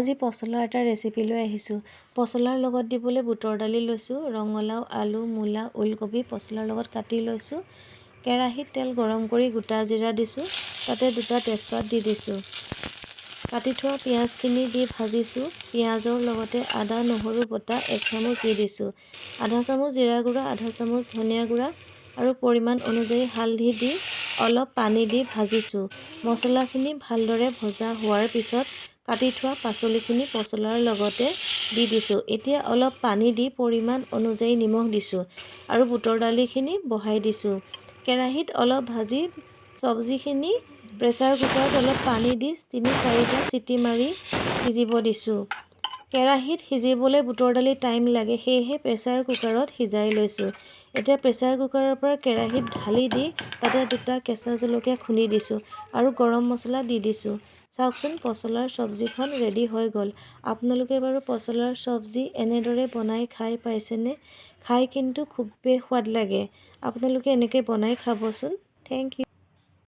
আজি পচলাৰ এটা ৰেচিপি লৈ আহিছোঁ। পচলাৰ লগত দিবলৈ বুটৰ দালি লৈছোঁ, ৰঙালাও, আলু, মূলা, ওলকবি পচলাৰ লগত কাটি লৈছোঁ। কেৰাহীত তেল গৰম কৰি গোটা জিৰা দিছোঁ, তাতে 2টা তেজপাত দি দিছোঁ। কাটি থোৱা পিঁয়াজখিনি দি ভাজিছোঁ। পিঁয়াজৰ লগতে আদা নহৰু বটা 1 চামুচ দি দিছোঁ। আধা চামুচ জিৰা গুড়া, আধা চামুচ ধনিয়া গুড়া আৰু পৰিমাণ অনুযায়ী হালধি দি অলপ পানী দি ভাজিছোঁ। মছলাখিনি ভালদৰে ভজা হোৱাৰ পিছত কাটি থোৱা পাচলিখিনি পচলাৰ লগতে দি দিছোঁ। এতিয়া অলপ পানী দি পৰিমাণ অনুযায়ী নিমখ দিছোঁ আৰু বুটৰ দালিখিনি বহাই দিছোঁ। কেৰাহীত অলপ ভাজি চব্জিখিনি প্ৰেছাৰ কুকাৰত অলপ পানী দি 3-4টা চিটি মাৰি সিজিব দিছোঁ। কেৰাহীত সিজিবলৈ বুটৰ দালি টাইম লাগে, সেয়েহে প্ৰেছাৰ কুকাৰত সিজাই লৈছোঁ। এতিয়া প্ৰেছাৰ কুকাৰৰ পৰা কেৰাহীত ঢালি দি তাতে 2টা কেঁচা জলকীয়া খুন্দি দিছোঁ আৰু গৰম মছলা দি দিছোঁ। চাওকচোন, পচলাৰ চব্জিখন ৰেডি হৈ গ'ল। আপোনালোকে বাৰু পচলাৰ চব্জি এনেদৰে বনাই খাই পাইছেনে? খাই কিন্তু খুবেই সোৱাদ লাগে। আপোনালোকে এনেকৈ বনাই খাবচোন। Thank U.